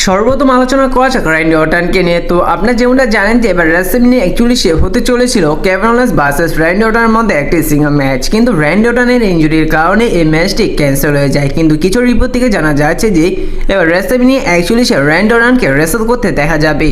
সর্বপ্রথম আলোচনা করা যাক র্যান্ডি অর্টনকে নিয়ে। তো আপনারা যেমনটা জানেন যে এবার রেসলিংয়ে অ্যাকচুয়ালি সে হতে চলেছিল কেভিন ওলেন্স ভার্সেস র্যান্ডি অর্টনের মধ্যে একটি সিঙ্গেল ম্যাচ, কিন্তু র্যান্ডি অর্টনের ইনজুরির কারণে এই ম্যাচটি ক্যান্সেল হয়ে যায়। কিন্তু কিছু রিপোর্ট থেকে জানা যাচ্ছে যে এবার রেসলিংয়ে অ্যাকচুয়ালি সে র্যান্ডি অর্টনকে রেসল করতে দেখা যাবে।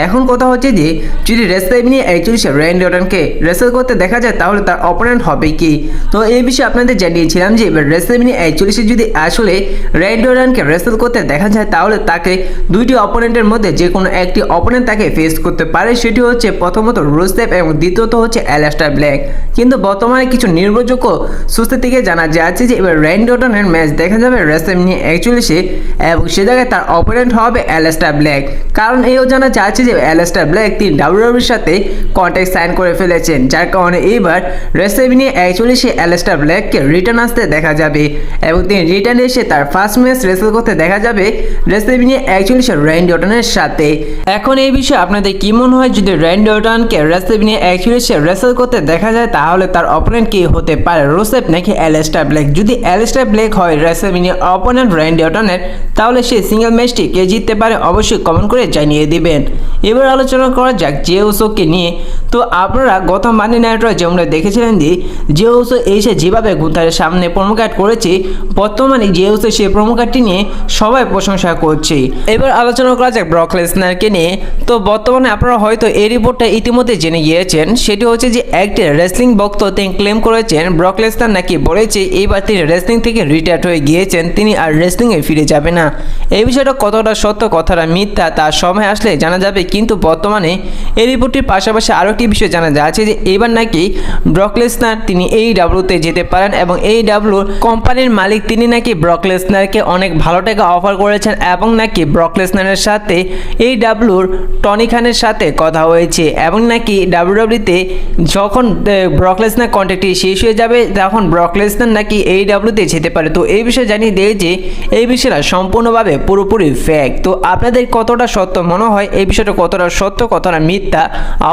এখন কথা হচ্ছে যে যদি রেসলিংয়ে অ্যাকচুয়ালি সে র্যান্ডি অর্টনকে রেসল করতে দেখা যায় তাহলে তার অপোনেন্ট হবে কি। তো এই বিষয়ে আপনাদের জানিয়েছিলাম যে এবার রেসলিংয়ে অ্যাকচুয়ালি সে যদি আসলে র্যান্ডি অর্টনকে রেসল করতে দেখা যায় তাহলে তাকে দুইটি অপোনেন্টের মধ্যে যে কোনো একটি অপোনেন্ট তাকে ফেস করতে পারে, সেটি হচ্ছে প্রথমত রুসেভ এবং দ্বিতীয়ত হচ্ছে অ্যালিস্টার ব্ল্যাক। কিন্তু বর্তমানে কিছু নির্ভরযোগ্য সোর্স থেকে জানা যাচ্ছে যে এবার র্যান্ডি অর্টনের ম্যাচ দেখা যাবে রেসলিংয়ে অ্যাকচুয়ালি সে, এবং সে জায়গায় তার অপোনেন্ট হবে অ্যালিস্টার ব্ল্যাক। কারণ এও জানা যাচ্ছে যে অ্যালিস্টার ব্ল্যাক তিনি ডাব্লিউডাব্লিউর সাথে কন্ট্রাক্ট সাইন করে ফেলেছেন, যার কারণে এইবার রেসলিংয়ে অ্যাকচুয়ালি সে অ্যালিস্টার ব্ল্যাককে রিটার্ন আসতে দেখা যাবে এবং তিনি রিটার্ন এসে তার ফার্স্ট ম্যাচ রেসল করতে দেখা যাবে রেসলিংয়ে অ্যাকচুয়ালি র্যান্ডি অর্টনের সাথে। এখন এই বিষয়ে আপনাদের কি মনে হয়, যদি র্যান্ডি অর্টনকে রেসলিংয়ে অ্যাকচুয়ালি সে রেসল করতে দেখা যায় তাহলে তার অপোনেন্ট কি হতে পারে, রুসেভ নাকি অ্যালিস্টার ব্ল্যাক? যদি অ্যালিস্টার ব্ল্যাক হয় রেসলিংয়ে অপোনেন্ট র্যান্ডি অর্টনের, তাহলে সে সিঙ্গেল ম্যাচটি কে জিততে পারে অবশ্যই কমেন্ট করে জানিয়ে দিবেন। এবার আলোচনা করা যাক জে উসোকে নিয়ে। তো আপনারা গত মানডে নাইট র যেমন দেখেছিলেন যে জে উসো এসে যেভাবে গুন্থারের সামনে প্রোমো কার্ড করেছে, বর্তমানে জে উসো সেই প্রোমো কার্ডটি নিয়ে সবাই প্রশংসা করছে। এবার আলোচনা করা যাক ব্রক লেসনারকে নিয়ে। তো বর্তমানে আপনারা হয়তো এই রিপোর্টটা ইতিমধ্যে জেনে গিয়েছেন, সেটি হচ্ছে যে একটি রেসলিং ভক্ত তিনি ক্লেম করেছেন ব্রক লেসনার নাকি বলেছে এইবার তিনি রেসলিং থেকে রিটায়ার্ড হয়ে গিয়েছেন, তিনি আর রেসলিংয়ে ফিরে যাবে না। এই বিষয়টা কতটা সত্য কতটা মিথ্যা তার সময় আসলে জানা যাবে, কিন্তু বর্তমানে এই রিপোর্টটির পাশাপাশি আরও একটি বিষয় জানা যাচ্ছে যে এবার নাকি ব্রক লেসনার তিনি এই ডাব্লিউতে যেতে পারেন এবং এই ডাব্লিউর কোম্পানির মালিক তিনি নাকি ব্রক লেসনারকে অনেক ভালো টাকা অফার করেছেন এবং নাকি ব্রক লেসনারের সাথে এই ডাব্লিউর টনি খানের সাথে কথা হয়েছে এবং নাকি ডাব্লিউডাব্লিউতে যখন ব্রক লেসনার কন্ট্রাক্টটি শেষ হয়ে যাবে তখন ব্রক লেসনার নাকি এই ডাব্লিউতে যেতে পারে। তো এই বিষয়ে জানিয়ে দেয় যে এই বিষয়টা সম্পূর্ণভাবে পুরোপুরি ফ্যাক। তো আপনাদের কতটা সত্য মনে হয়, এই বিষয়টা কতটা সত্য কতটা মিথ্যা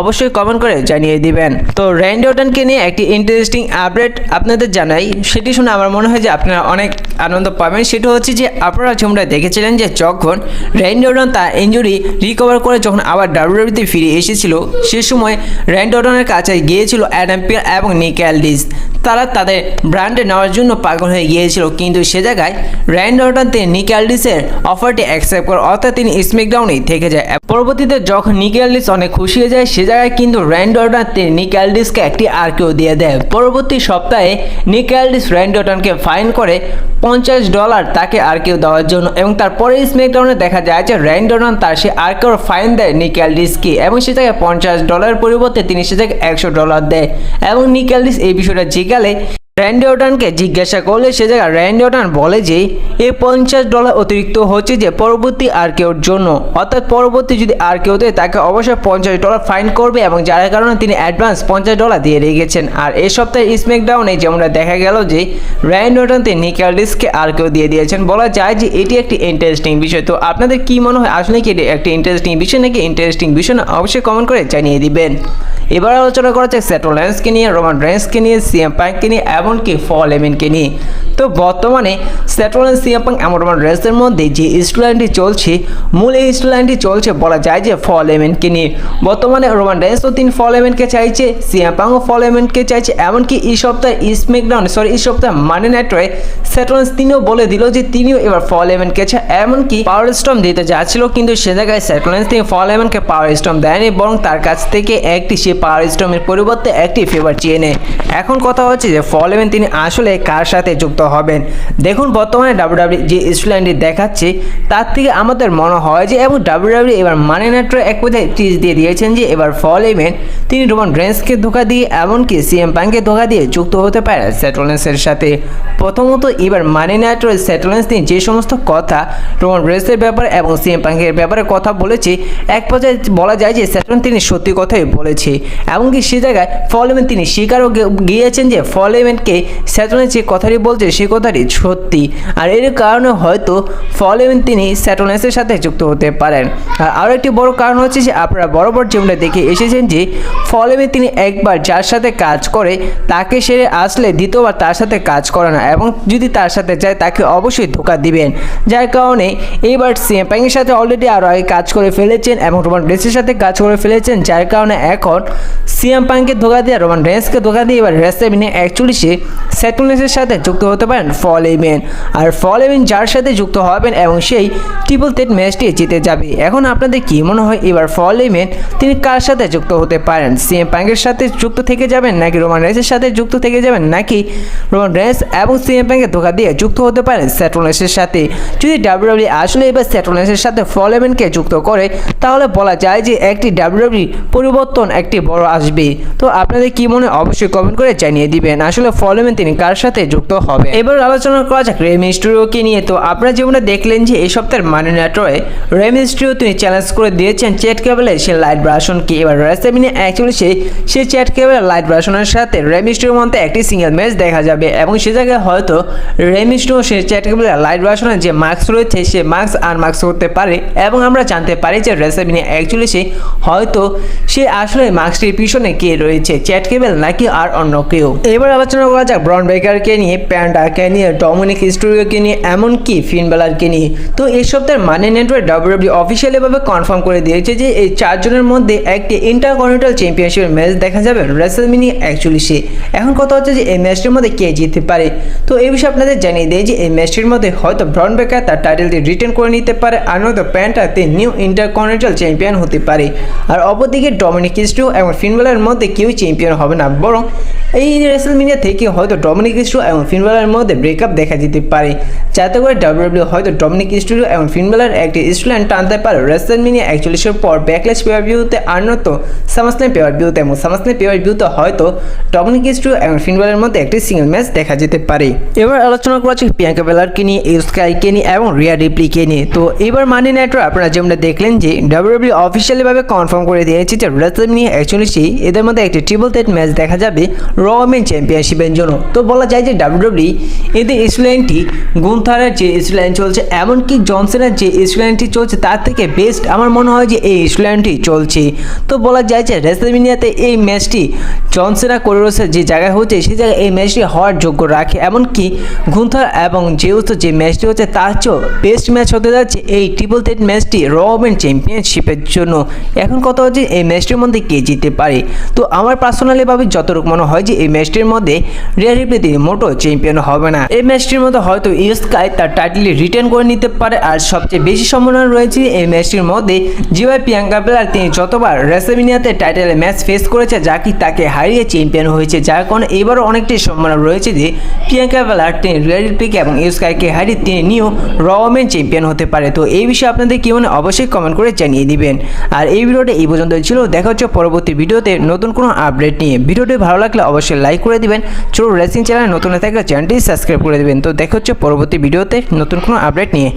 অবশ্যই কমেন্ট করে জানিয়ে দিবেন। তো র্যান্ডি অর্টনকে নিয়ে একটি ইন্টারেস্টিং আপডেট আপনাদের জানাই, সেটি শুনে আমার মনে হয় যে আপনারা অনেক আনন্দ পাবেন। সেটা হচ্ছে যে আপনারা যেমনটা দেখেছিলেন যে যখন র্যান্ডি অর্টন তার ইনজুরি রিকভার করে যখন আবার ডাব্লিউডাব্লিউতে ফিরে এসেছিল, সে সময় র্যান্ডি অর্টনের কাছে গিয়েছিল অ্যাডাম পিয়ার এবং নিক অ্যালডিস। তারা তাদের ব্র্যান্ডে নেওয়ার জন্য পাগল হয়ে গিয়েছিল, কিন্তু সে জায়গায় র্যান্ডি অর্টন তিনি নিক অ্যালডিসের অফারটি অ্যাকসেপ্ট করে, অর্থাৎ তিনি স্ম্যাকডাউনেই থেকে যায়। পরবর্তীতে যখন নিক অ্যালডিস অনেক খুশি হয়ে যায়, সে জায়গায় কিন্তু র্যান্ডি অর্টন তিনি নিক অ্যালডিসকে একটি আরকিও দিয়ে দেয়। পরবর্তী সপ্তাহে নিক অ্যালডিস র্যান্ডি অর্টনকে ফাইন করে $50 তাকে আরকিও দেওয়ার জন্য, এবং তারপরে স্ম্যাকডাউনে দেখা যায় যে র্যান্ডি অর্টন তার সে আরকিওর ফাইন দেয় নিক অ্যালডিসকে, এবং সে জায়গায় $50 পরিবর্তে তিনি সে জায়গায় $100 দেয়। এবং নিক অ্যালডিস এই বিষয়টা জিজ্ঞালে র্যান্ডি অর্টনকে জিজ্ঞাসা করলে সে জায়গায় র্যান্ডি অর্টন বলে যে এই $50 অতিরিক্ত হচ্ছে যে পরবর্তী আরকিওর জন্য, অর্থাৎ পরবর্তী যদি আরকিও দেয় তাকে অবশ্যই $50 ফাইন করবে, এবং যার কারণে তিনি অ্যাডভান্স $50 দিয়ে রেখেছেন। আর এই সপ্তাহে স্ম্যাকডাউনে যেমনটা দেখা গেল যে র্যান্ডি অর্টন তিনি নিক অ্যালডিসকে আরকিও দিয়ে দিয়েছেন। বলা যায় যে এটি একটি ইন্টারেস্টিং বিষয়। তো আপনাদের কি মনে হয়, আসলে কি এটি একটি ইন্টারেস্টিং বিষয় নাকি ইন্টারেস্টিং বিষয় না, অবশ্যই কমেন্ট করে জানিয়ে দিবেন। এবার আলোচনা করা যাক সেথ রোলিন্সকে নিয়ে, রোমান রেইন্সকে নিয়ে, সিএম পাঙ্ককে নিয়ে এমনকি পল হেমনকে নিয়ে। তো বর্তমানে সেথ রোলিন্স, সিএম পাঙ্ক এবং রোমান রেইন্সের মধ্যে যে স্টোরিলাইনটি চলছে, মূল এই স্টোরিলাইনটি চলছে বলা যায় যে পল হেমনকে নিয়ে। বর্তমানে রোমান রেইন্সও তিনি পল হেমনকে চাইছে, সিএম পাঙ্কও পল হেমনকে চাইছে, এমনকি এই সপ্তাহে এই সপ্তাহে মানডে নাইট রে সেথ রোলিন্স তিনিও বলে দিল যে তিনিও এবার পল হেমনকে চায়, এমনকি পাওয়ার স্টর্ম দিতে যাচ্ছিল, কিন্তু সে জায়গায় সেথ রোলিন্স তিনি পল হেমনকে পাওয়ার স্টর্ম দেয়নি, বরং তার কাছ থেকে একটি সে পাওয়ার স্টর্মের পরিবর্তে একটি ফেভার চেয়ে নেয়। এখন কথা হচ্ছে যে পল হেমন তিনি আসলে কার সাথে যুক্ত হবেন। দেখুন বর্তমানে ডাব্লিউডাব্লিউ যে স্টোরিলাইনটি দেখাচ্ছে তার থেকে আমাদের মনে হয় যে, এবং ডাব্লিউডাব্লিউ এবার মানডে নাইট র এক কথায় টিজ দিয়ে দিয়েছেন যে এবার পল হেমন তিনি রোমান রেইন্সকে ধোঁকা দিয়ে এমনকি সিএম পাঙ্ককে ধোঁকা দিয়ে যুক্ত হতে পারে সেথ রোলিন্সের সাথে। প্রথমত এবার মানডে নাইট র সেথ রোলিন্স তিনি যে সমস্ত কথা রোমান রেইন্সের ব্যাপারে এবং সিএম পাঙ্কের ব্যাপারে কথা বলেছে, এক পর্যায়ে বলা যায় যে সেথ রোলিন্স তিনি সত্যি কথাই বলেছে, এমনকি সে জায়গায় পল হেমন তিনি স্বীকারও গিয়েছেন যে পল হেমনকে সেথ রোলিন্স যে কথাটি বলছে সে কথাটি সত্যি। আর এর কারণে হয়তো পল হেমন তিনি সেথ রোলিন্সের সাথে যুক্ত হতে পারেন। আর আরও একটি বড় কারণ হচ্ছে যে আপনারা বরাবর যেমন দেখে এসেছেন যে ফলে তিনি একবার যার সাথে কাজ করে তাকে সেরে আসলে দ্বিতীয়বার তার সাথে কাজ করে না এবং যদি তার সাথে যায় তাকে অবশ্যই ধোকা দিবেন। যার কারণে এইবার সিএম পাংয়ের সাথে অলরেডি আরও আগে কাজ করে ফেলেছেন এবং রোমান রেন্সের সাথে কাজ করে ফেলেছেন। যার কারণে এখন সিএম পাংকে ধোকা দিয়ে রোমান রেন্সকে ধোকা দিয়ে এবার রেসলিমিনে 41-এ সেথ রলিন্সের সাথে যুক্ত হতে পারেন পল হেইম্যান। আর পল হেইম্যান যার সাথে যুক্ত হবেন এবং সেই ট্রিপল থ্রেট ম্যাচটি জিতে যাবে। এখন আপনাদের কি মনে হয় এবার পল হেইম্যান তিনি কার সাথে যুক্ত হতে পারেন? সিএম পাংয়ের সাথে যুক্ত থেকে যাবেন নাকি রোমান রেন্সের সাথে যুক্ত থেকে যাবেন নাকি রোমান রেন্স এবং সিএম পাংকে ধোকা দিয়ে যুক্ত হতে পারেন সেথ রলিন্সের সাথে? যদি ডাব্লিউডাব্লিউ আসলে এবার সেথ রলিন্সের সাথে পল হেইম্যানকে যুক্ত করে তাহলে বলা যায় যে একটি ডাব্লিউডাব্লিউ পরিবর্তন একটি বড় আসবে। তো আপনাদের কি মনে অবশ্যই কমেন্ট করে জানিয়ে দিবেন আসলে পল হেইম্যান তিনি কার সাথে যুক্ত হবে। এবার আলোচনা করা যাক রে মিস্টেরিওকে নিয়ে। তো আপনারা যেমন দেখলেন যে এই সপ্তাহের মানি নাইটে রে মিস্টেরিও তিনি চ্যালেঞ্জ করে দিয়েছেন চ্যাট কেবলের সে লাইট ভার্সনকে। এবার রেসলিমিনে 41-এ সেই চ্যাট কেবলের লাইট ভার্সনের সাথে রে মিস্টেরিওর মধ্যে একটি সিঙ্গেল ম্যাচ দেখা যাবে এবং সে জায়গায় হয়তো রে মিস্টেরিও সেই চ্যাট কেবলের লাইট ভার্সনের যে মাস্ক রয়েছে সে মাস্ক আনমাস্ক করতে পারে এবং আমরা জানতে পারি যে রেসলিমিনে 41-এ হয়তো সে আসলে মাস্কটির পিছনে কে রয়েছে, চ্যাট কেবল নাকি আর অন্য কেউ। এবার আলোচনা করা যাক ব্রন ব্রেকারকে নিয়ে, প্যান্ডাকে নিয়ে, ডমিনিক মিস্টেরিওকে নিয়ে, এমনকি ফিন বেলারকে নিয়ে। তো এই সপ্তাহের মানি নাইটে ডাব্লিউডাব্লিউ অফিসিয়ালিভাবে কনফার্ম করে দিয়েছে যে এই চারজনের মধ্যে একটি ইন্টারকন্টিনেন্টাল চ্যাম্পিয়নশিপের ম্যাচ দেখা যাবে রেসলমিনিয়া 41-এ। এখন কথা হচ্ছে যে এই ম্যাচটির মধ্যে কে জিততে পারে। তো এই বিষয়ে আপনাদের জানিয়ে দেয় যে এই ম্যাচটির মধ্যে হয়তো ব্রন ব্রেকার তার টাইটেলটি রিটেন করে নিতে পারে আর নয়তো প্যান্টাতে নিউ ইন্টারকন্টিনেন্টাল চ্যাম্পিয়ন হতে পারে। আর অপরদিকে ডমিনিক মিস্টেরিও এবং ফিন বেলারের মধ্যে কেউ চ্যাম্পিয়ন হবে না, বরং এই রেসলমিনিয়া থেকে হয়তো ডমিনিক মিস্টেরিও এবং ফিন বেলারের মধ্যে ব্রেকআপ দেখা যেতে পারে, যাতে করে ডাব্লিউডাব্লিউ হয়তো ডমিনিক মিস্টেরিও এবং ফিন বেলার একটি স্টোরিলাইন টানতে পারে রেসলমিনিয়া 41-এর পর ব্যাকল্যাশ পেপার ভিউতে আর নয়তো সামারস্ল্যাম পেপার ভিউতে। এবং সামারস্ল্যাম পেপার ভিউতে হয়তো ডমিনিক মিস্টেরিও এবং ফিন বেলারের মধ্যে একটি সিঙ্গেল ম্যাচ দেখা যেতে পারে। এবার আলোচনা করা হচ্ছে প্রিয়াঙ্কা বেলারকে নিয়ে, স্কাইকে নিয়ে এবং রিয়া রিপ্লিকে নিয়ে। তো এবার মানি নাইটে আপনারা যেমন দেখলেন যে ডাব্লিউডাব্লিউ অফিসিয়ালিভাবে কনফার্ম করে দিয়েছে যে রেসলমিনিয়া 41-এ এদের মধ্যে একটি ট্রিপল থ্রেট ম্যাচ দেখা যাবে র ওমেন চ্যাম্পিয়নশিপের জন্য। তো বলা যায় যে ডাব্লিউডাব্লিউ এদের স্টোরিলাইনটি গুন্থারের যে স্টোরিলাইন চলছে এমনকি জনসনের যে স্টোরিলাইনটি চলছে তার থেকে বেস্ট আমার মনে হয় যে এই স্টোরিলাইনটি চলছে। তো বলা যায় যে রেসলমিনিয়াতে এই ম্যাচটি জনসেনা কোরিওসের যে জায়গায় হচ্ছে সেই জায়গায় এই ম্যাচটি হওয়ার যোগ্য রাখে, এমনকি গুন্থার এবং জেউসের যে ম্যাচটি হচ্ছে তার চেয়েও বেস্ট ম্যাচ হতে যাচ্ছে এই ট্রিপল থ্রেট ম্যাচটি র ওমেন চ্যাম্পিয়নশিপের জন্য। এখন কথা হচ্ছে এই ম্যাচটির মধ্যে কে জিততে পারে। তো আমার পার্সোনালিভাবে যতটুকু মনে হয় যে এই ম্যাচটির মধ্যে রিয়া রিপ্লি তিনি মোটো চ্যাম্পিয়ন হবে না। এই ম্যাচটির মধ্যে হয়তো স্কাই তার টাইটেল রিটার্ন করে নিতে পারে। আর সবচেয়ে বেশি সম্ভাবনা রয়েছে এই ম্যাচটির মধ্যে যেভাবে প্রিয়াঙ্কা বেলার তিনি যতবার রেসলমিনিয়াতে টাইটেলের ম্যাচ ফেস করেছে যাকে তাকে হারিয়ে চ্যাম্পিয়ন হয়েছে, যার কারণে এবারও অনেকটাই সম্ভাবনা রয়েছে যে প্রিয়াঙ্কা বেলার তিনি রিয়া রিপ্লিকে এবং স্কাইকে হারিয়ে তিনি নিউ র ওমেন চ্যাম্পিয়ন হতে পারে। তো এই বিষয়ে আপনাদের কি মনে অবশ্যই কমেন্ট করে জানিয়ে দিবেন। আর এই ভিডিওটা এই পর্যন্ত ছিল, দেখা হচ্ছে পরবর্তী ভিডিওতে নতুন কোনো আপডেট নিয়ে। ভিডিওটি ভালো লাগলে অবশ্যই লাইক করে দিবেন, ছোট রেসিং চ্যানেল নতুন থাকলে চ্যানেলটি সাবস্ক্রাইব করে দিবেন। তো দেখা হচ্ছে পরবর্তী ভিডিওতে নতুন কোনো আপডেট নিয়ে।